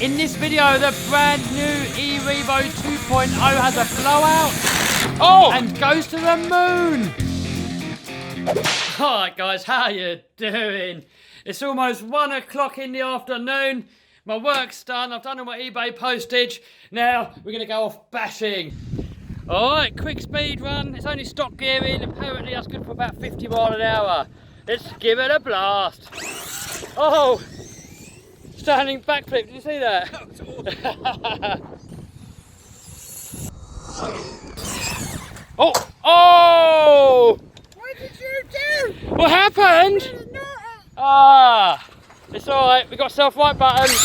In this video, the brand new E-Revo 2.0 has a blowout and goes to the moon. Alright guys, how you doing? It's almost 1 o'clock in the afternoon. My work's done, I've done all my eBay postage. Now we're going to go off bashing. Alright, quick speed run. It's only stock gearing. Apparently that's good for about 50 miles an hour. Let's give it a blast. Oh! Standing backflip, did you see that? That was awesome. Oh! Oh! What did you do? What happened? Ah! It's alright, we got self-right button.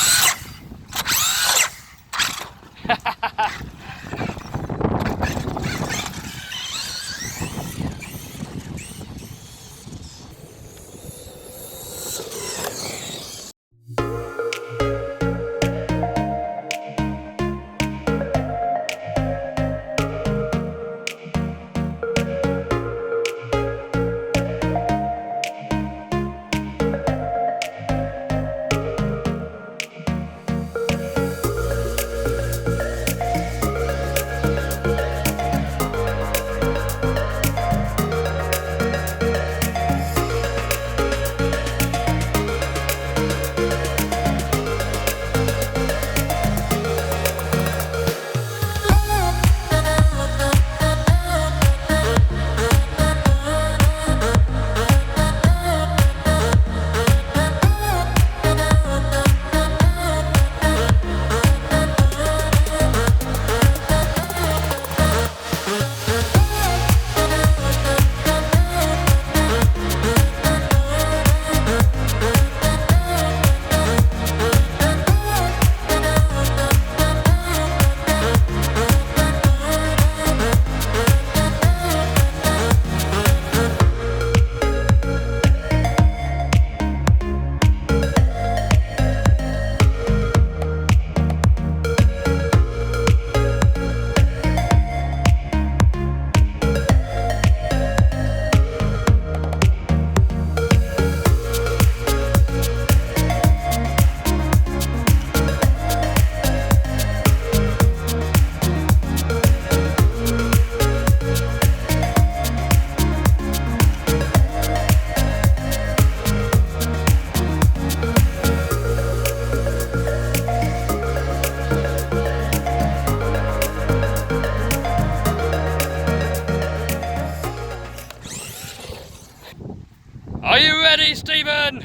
Are you ready, Stephen?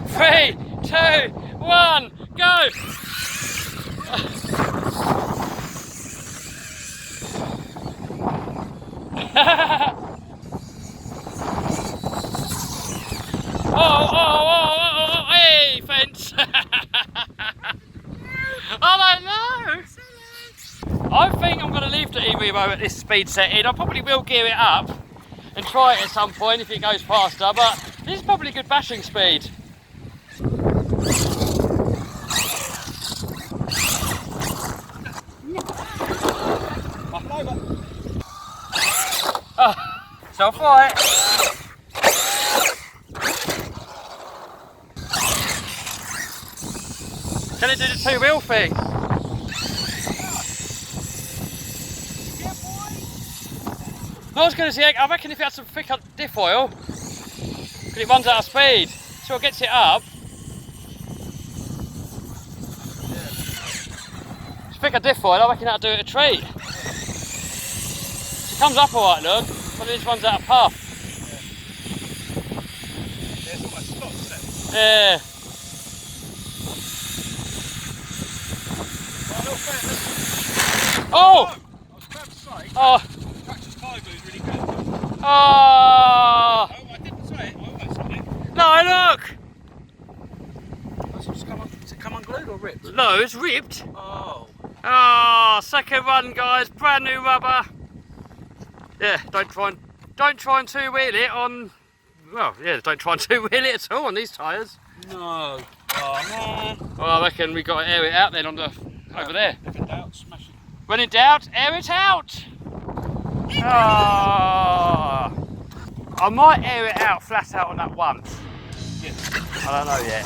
3, 2, 1, go! Oh, hey, fence! I don't know! I think I'm going to leave the E-Revo at this speed setting. I probably will gear it up and try it at some point if it goes faster, but this is probably good bashing speed. Self-right. Can it do the two-wheel thing? I was going to say, I reckon if it had some thicker diff oil, because it runs out of speed, so it gets it up. It's thicker diff oil, I reckon that'll do it a treat. It comes up alright, look, but it just runs out of puff. Yeah, it's almost stopped, isn't it? Yeah. Oh! I was about to say, Oh! Traxxas E-Revo is really good. Oh! Oh, I didn't say it, I almost said it. No, look! Has it just come unglued or ripped? No, it's ripped. Oh. Oh, second run, guys. Brand new rubber. Yeah, don't try and two-wheel it on. Well, yeah, don't try and two-wheel it at all on these tyres. No. Oh, man. Well, I reckon we got to air it out then on the over there. If in doubt, smash it. When in doubt, air it out. Oh. I might air it out flat out on that once. Yeah. I don't know yet.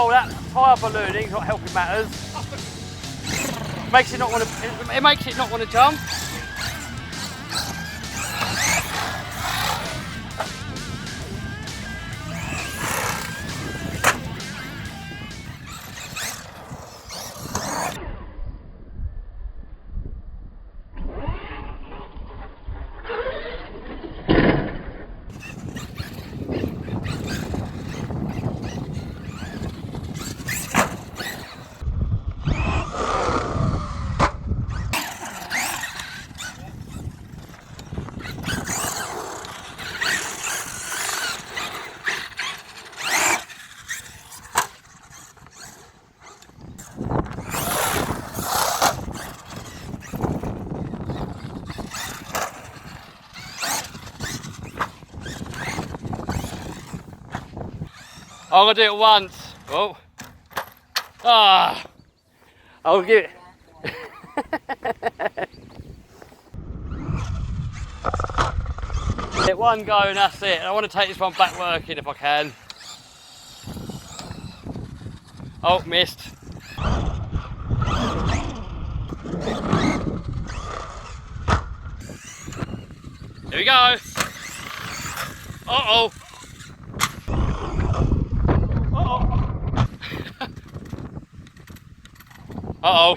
Oh, that tyre ballooning, not helping matters. Makes it not want to. It makes it not want to jump. I'm gonna do it once. Oh. Ah. I'll give it. Get one go and that's it. I want to take this one back working if I can. Oh, missed. Here we go. Uh-oh. Uh-oh.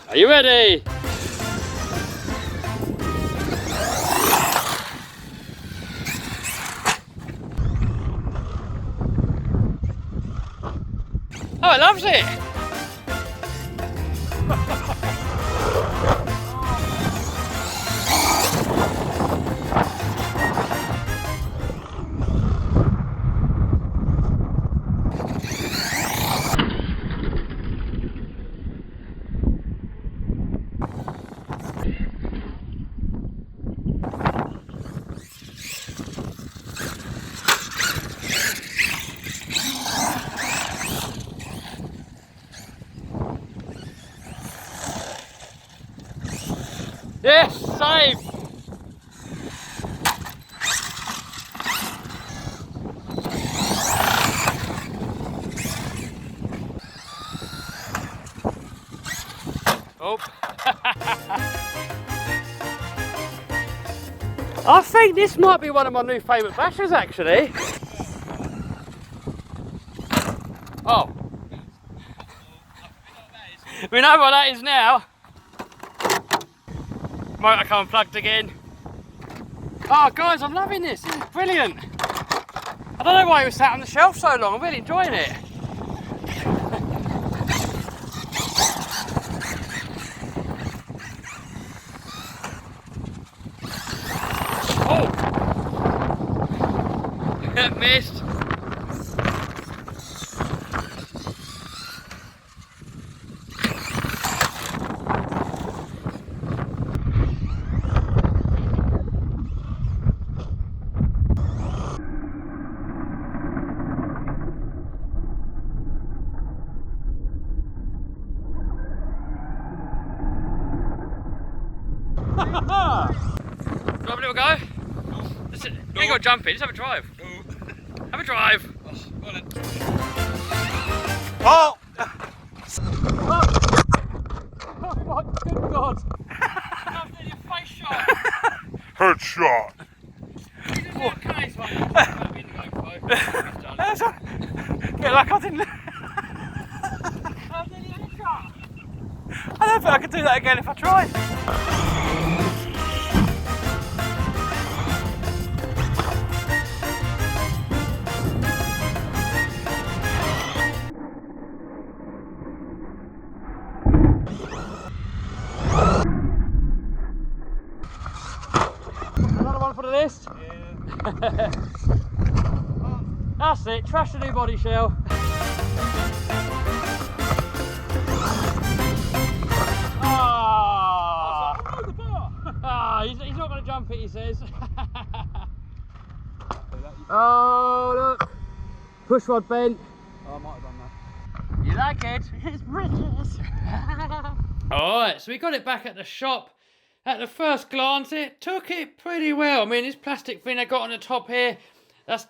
Are you ready? Oh, it loves it. Yes, safe. Oh. I think this might be one of my new favourite bashers actually. Oh. We know what that is now. Motor car unplugged again. Oh guys, I'm loving this. This is brilliant. I don't know why it was sat on the shelf so long. I'm really enjoying it. Oh! Missed. Have a little go? Just, you ain't got to jump in, just have a drive. Have a drive. Oh! Oh my good God. That's nearly a face shot. Headshot! Yeah, like I didn't. I don't think I could do that again if I tried. Another one for the list? Yeah. That's it, trash the new body shell. He's not going to jump it, he says. Oh, look. Push rod bent. Oh, I might have done that. You like it? It's brilliant. Alright, so we got it back at the shop. at the first glance, it took it pretty well. I mean, this plastic thing they got on the top here, that's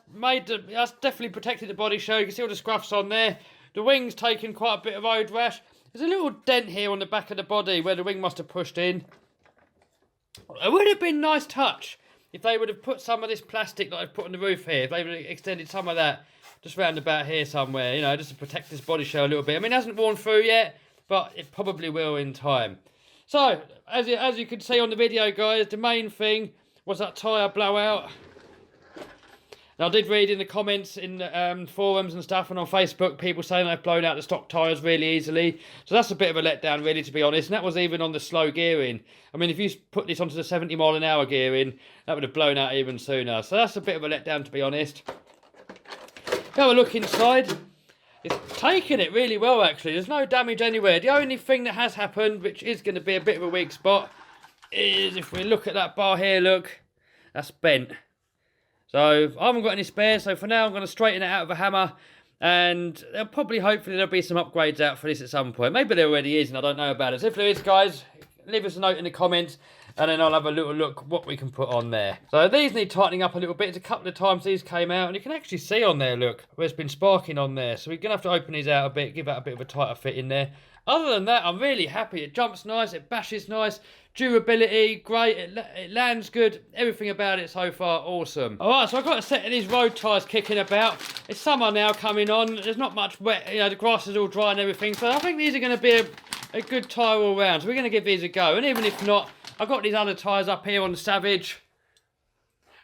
definitely protected the body show. You can see all the scruffs on there. The wing's taken quite a bit of road rash. There's a little dent here on the back of the body where the wing must have pushed in. It would have been a nice touch if they would have put some of this plastic that I've put on the roof here, if they would have extended some of that just round about here somewhere, you know, just to protect this body show a little bit. I mean, it hasn't worn through yet, but it probably will in time. So, as you can see on the video, guys, the main thing was that tyre blowout. Now, I did read in the comments in the forums and stuff and on Facebook, people saying they've blown out the stock tyres really easily. So that's a bit of a letdown, really, to be honest. And that was even on the slow gearing. I mean, if you put this onto the 70 mile an hour gearing, that would have blown out even sooner. So that's a bit of a letdown, to be honest. Have a look inside. It's taken it really well, actually. There's no damage anywhere. The only thing that has happened, which is going to be a bit of a weak spot, is if we look at that bar here, look, that's bent. So I haven't got any spares, so for now I'm going to straighten it out with a hammer, and hopefully there'll be some upgrades out for this at some point. Maybe there already is and I don't know about it. So if there is, guys, leave us a note in the comments, and then I'll have a little look what we can put on there. So these need tightening up a little bit. It's a couple of times these came out, and you can actually see on there, look, where it's been sparking on there. So we're going to have to open these out a bit, give that a bit of a tighter fit in there. Other than that, I'm really happy. It jumps nice, it bashes nice, durability, great, it lands good. Everything about it so far, awesome. All right, so I've got a set of these road tyres kicking about. It's summer now coming on. There's not much wet, you know, the grass is all dry and everything. So I think these are going to be a good tyre all round. So we're going to give these a go. And even if not, I've got these other tyres up here on the Savage.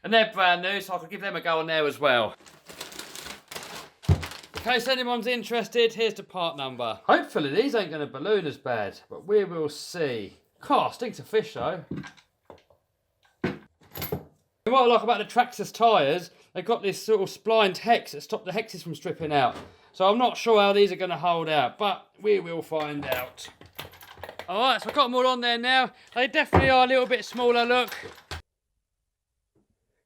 And they're brand new, so I could give them a go on there as well. In case anyone's interested, here's the part number. Hopefully these ain't going to balloon as bad, but we will see. God, stinks of fish though. What I like about the Traxxas tyres, they've got this sort of splined hex that stop the hexes from stripping out. So I'm not sure how these are going to hold out, but we will find out. Alright, so I've got them all on there now. They definitely are a little bit smaller, look.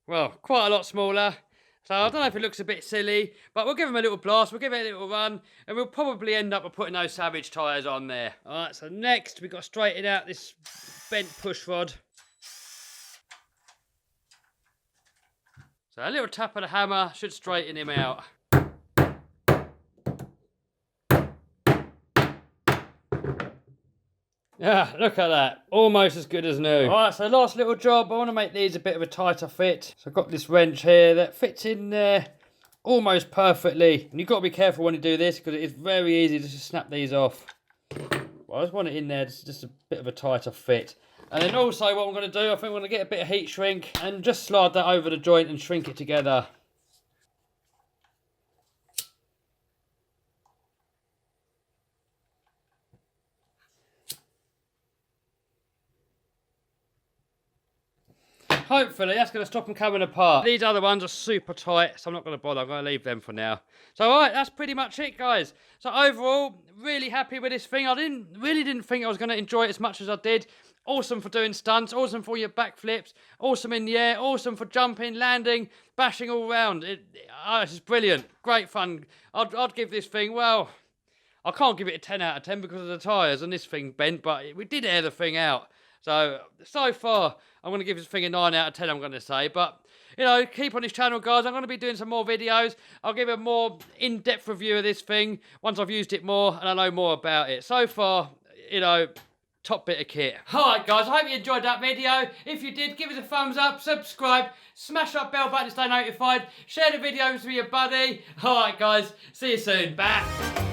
Well, quite a lot smaller. So I don't know if it looks a bit silly, but we'll give them a little blast, we'll give it a little run, and we'll probably end up with putting those Savage tyres on there. Alright, so next we've got to straighten out this bent push rod. So a little tap of the hammer should straighten him out. Yeah, look at that. Almost as good as new. Alright, so last little job. I want to make these a bit of a tighter fit. So I've got this wrench here that fits in there almost perfectly. And you've got to be careful when you do this because it is very easy to just snap these off. Well, I just want it in there, just a bit of a tighter fit. And then also what I'm going to do, I think I'm going to get a bit of heat shrink and just slide that over the joint and shrink it together. Hopefully that's going to stop them coming apart. These other ones are super tight, so I'm not going to bother. I'm going to leave them for now. So alright, that's pretty much it, guys. So overall, really happy with this thing. I really didn't think I was going to enjoy it as much as I did. Awesome for doing stunts, awesome for your backflips, awesome in the air, awesome for jumping, landing, bashing all round. This is brilliant. Great fun. I'd give this thing, well, I can't give it a 10 out of 10 because of the tyres and this thing bent, but we did air the thing out. So far, I'm going to give this thing a 9 out of 10, I'm going to say. But, you know, keep on this channel, guys. I'm going to be doing some more videos. I'll give a more in-depth review of this thing once I've used it more and I know more about it. So far, you know, top bit of kit. Alright, guys, I hope you enjoyed that video. If you did, give us a thumbs up, subscribe, smash that bell button to stay notified, share the videos with your buddy. Alright, guys, see you soon. Bye.